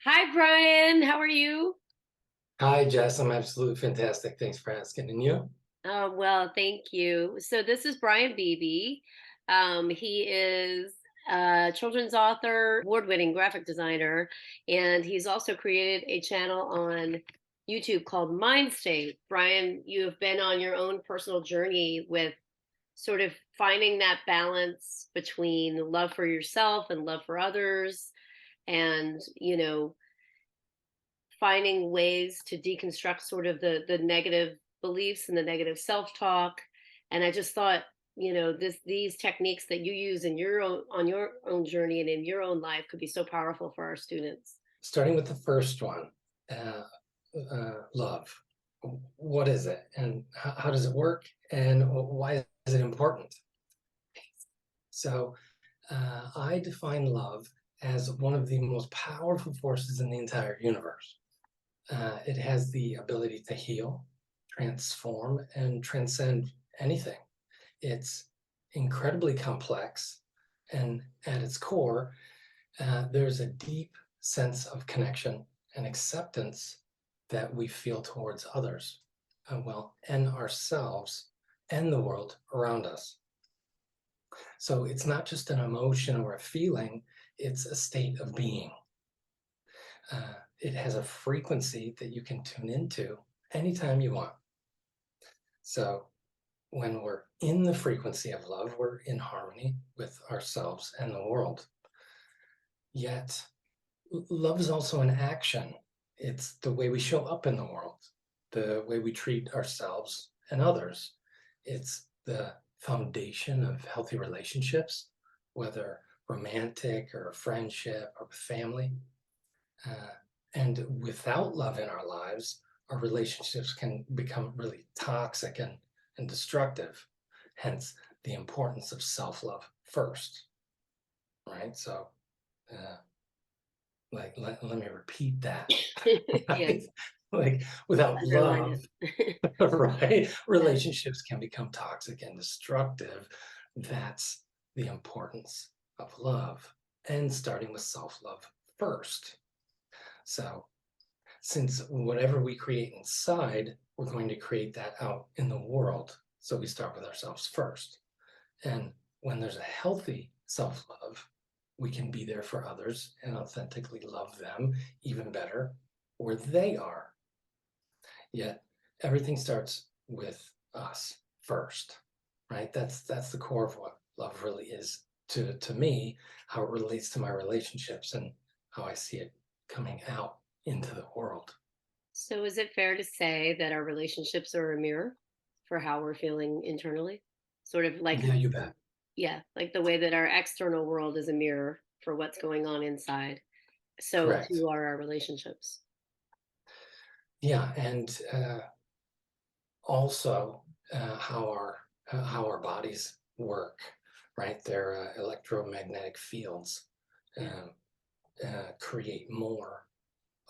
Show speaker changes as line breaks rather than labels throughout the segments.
Hi, Brian. How are you?
Hi, Jess. I'm absolutely fantastic. Thanks for asking. And you?
Well, thank you. So this is Brian Beebe. He is a children's author, award-winning graphic designer, and he's also created a channel on YouTube called Mindstate. Brian, you have been on your own personal journey with sort of finding that balance between love for yourself and love for others, and finding ways to deconstruct sort of the negative beliefs and the negative self-talk. And I just thought, these techniques that you use in your own on your own journey and in your own life could be so powerful for our students.
Starting with the first one, uh, love. What is it, and how does it work, and why is it important? So, I define love as one of the most powerful forces in the entire universe. It has the ability to heal, transform, and transcend anything. It's incredibly complex, and at its core, there's a deep sense of connection and acceptance that we feel towards others, and ourselves and the world around us. So it's not just an emotion or a feeling, it's a state of being. It has a frequency that you can tune into anytime you want. So when we're in the frequency of love, we're in harmony with ourselves and the world. Yet, love is also an action. It's the way we show up in the world, the way we treat ourselves and others. It's the foundation of healthy relationships, whether romantic or friendship or family. Uh, and without love in our lives, our relationships can become really toxic and destructive. Hence, the importance of self love first, right? So, uh, let me repeat that.
Yes,
Right? Like, without
underline
love,
it.
right,
Yes.
relationships can become toxic and destructive. That's the importance of love, and starting with self-love first. So since whatever we create inside, we're going to create that out in the world, so we start with ourselves first. And when there's a healthy self-love, we can be there for others and authentically love them even better where they are. Yet everything starts with us first, right? That's the core of what love really is to me, how it relates to my relationships and how I see it coming out into the world.
So is it fair to say that our relationships are a mirror for how we're feeling internally? Sort of like,
Yeah, you bet.
yeah, like the way that our external world is a mirror for what's going on inside. So
Correct.
too are our relationships.
Yeah, and also how our bodies work, right? Their electromagnetic fields
Yeah.
um, create more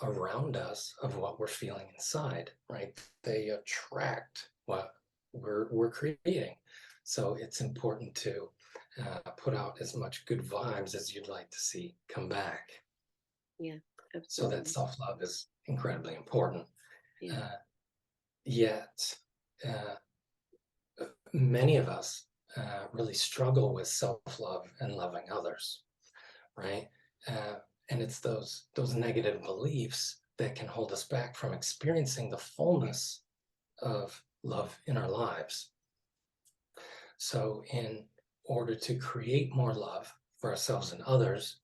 around us of what we're feeling inside, right? They attract what we're creating. So it's important to put out as much good vibes as you'd like to see come back.
Yeah,
So that
absolutely.
self-love is incredibly important.
Yeah.
Uh, Yet, uh, many of us really struggle with self-love and loving others, right? Uh, and it's those negative beliefs that can hold us back from experiencing the fullness of love in our lives. So, in order to create more love for ourselves and others,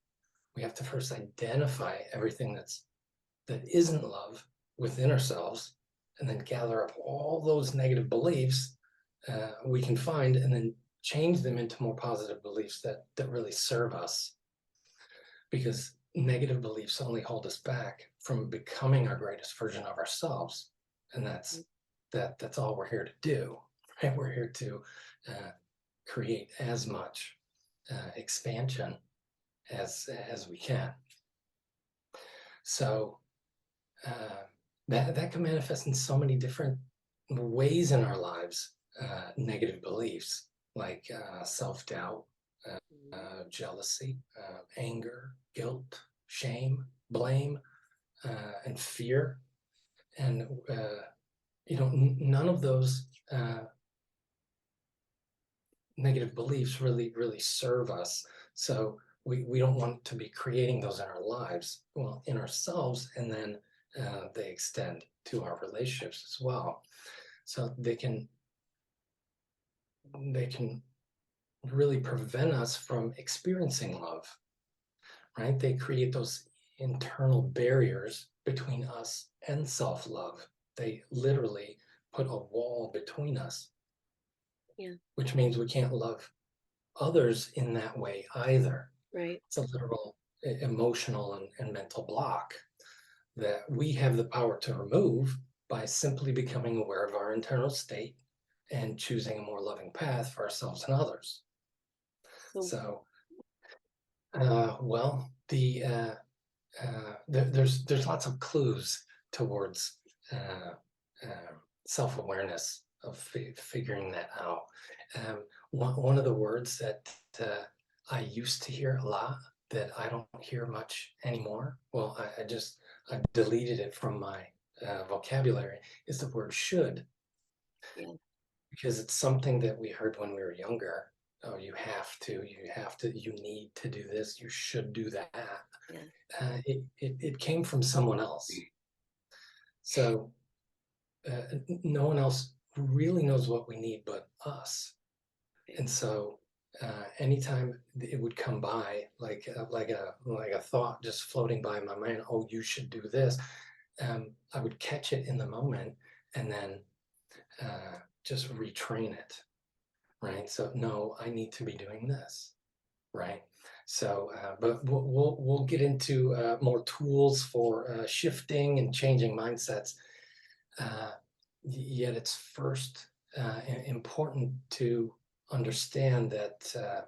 we have to first identify everything that isn't love within ourselves, and then gather up all those negative beliefs we can find, and then change them into more positive beliefs that really serve us. Because negative beliefs only hold us back from becoming our greatest version of ourselves, and that's all we're here to do. Right? We're here to uh, create as much expansion as we can. So uh, that can manifest in so many different ways in our lives. Negative beliefs like self-doubt,
Mhm.
jealousy, anger, guilt, shame, blame. and fear, and none of those negative beliefs really serve us. So we don't want to be creating those in our lives, well, in ourselves, and then they extend to our relationships as well. So they can really prevent us from experiencing love, right? They create those internal barriers between us and self-love. They literally put a wall between us,
Yeah.
which means we can't love others in that way either.
Right.
It's a literal emotional and mental block that we have the power to remove by simply becoming aware of our internal state and choosing a more loving path for ourselves and others.
So,
So, well, there's lots of clues towards uh, self-awareness of figuring that out. One of the words that I used to hear a lot that I don't hear much anymore, well, I deleted it from my vocabulary, is the word should,
yeah.
because it's something that we heard when we were younger. Oh, you have to, you need to do this, you should do that.
Yeah.
It came from someone else. So no one else really knows what we need but us. And so anytime it would come by, like a thought just floating by my mind, oh, you should do this, I would catch it in the moment and then just retrain it, right? So no, I need to be doing this, right? So, but we'll get into more tools for shifting and changing mindsets. Yet it's first important to understand that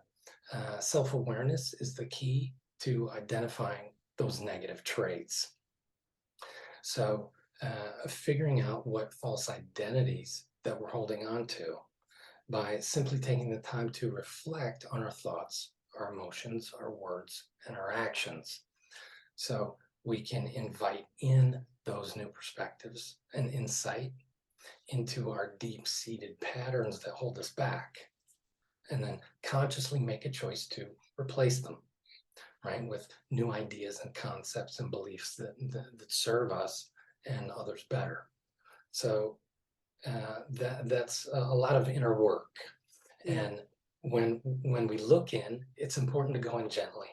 self-awareness is the key to identifying those negative traits. So figuring out what false identities that we're holding on to by simply taking the time to reflect on our thoughts, our emotions, our words, and our actions. So we can invite in those new perspectives and insight into our deep-seated patterns that hold us back, and then consciously make a choice to replace them, right, with new ideas and concepts and beliefs that serve us and others better. So that's a lot of inner work.
Yeah.
And when we look in, it's important to go in gently,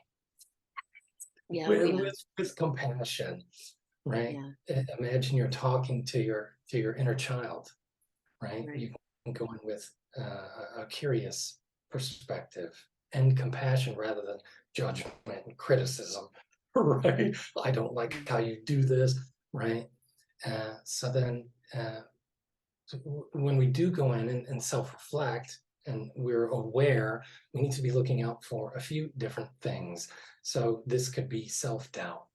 Yeah.
with compassion, right?
Yeah.
Imagine you're talking to your inner child, right?
Right.
You can go in with a curious perspective and compassion rather than judgment and criticism, right? I don't like how you do this, right? So then when we do go in and self-reflect and we're aware, we need to be looking out for a few different things. So this could be self-doubt,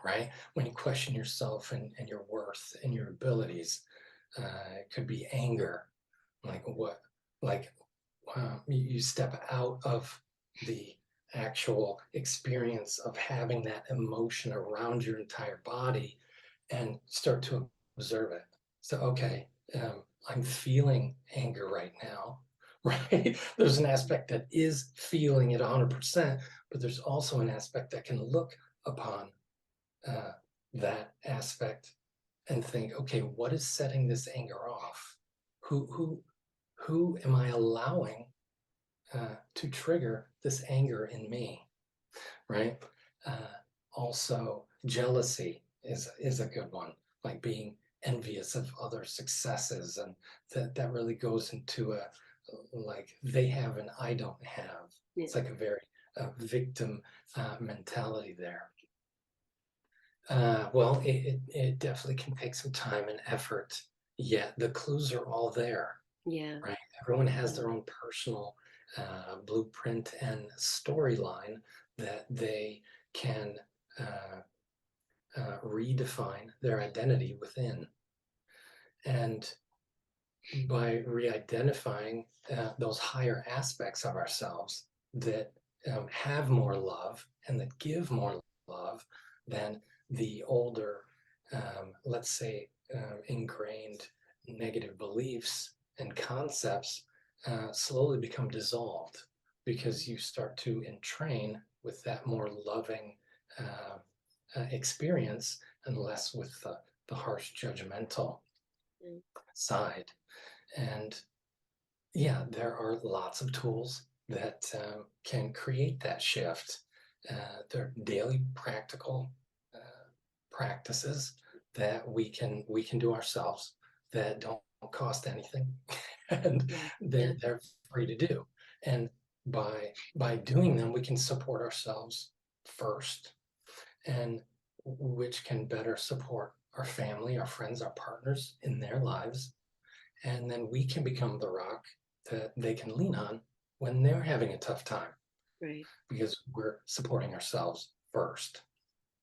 right? When you question yourself and your worth and your abilities. It could be anger, like you step out of the actual experience of having that emotion around your entire body and start to observe it. So, okay, I'm feeling anger right now, right? There's an aspect that is feeling it 100%, but there's also an aspect that can look upon uh, that aspect and think, okay, what is setting this anger off? Who am I allowing to trigger this anger in me, right? Also, jealousy is a good one, like being envious of other successes, and that really goes into a like they have and I don't have.
Yeah.
It's like a very victim mentality there. Well, it definitely can take some time and effort, yet the clues are all there,
Yeah.
right? Everyone has their own personal blueprint and storyline that they can redefine their identity within. And by re-identifying those higher aspects of ourselves that have more love and that give more love, then the older, let's say, ingrained negative beliefs and concepts slowly become dissolved because you start to entrain with that more loving experience and less with the harsh judgmental
Mm.
side. And yeah, there are lots of tools that can create that shift. They're daily practical practices that we can do ourselves that don't cost anything, and
Yeah. Yeah.
they're free to do. And by doing them, we can support ourselves first, and which can better support our family, our friends, our partners in their lives, and then we can become the rock that they can lean on when they're having a tough time
Right.
because we're supporting ourselves first.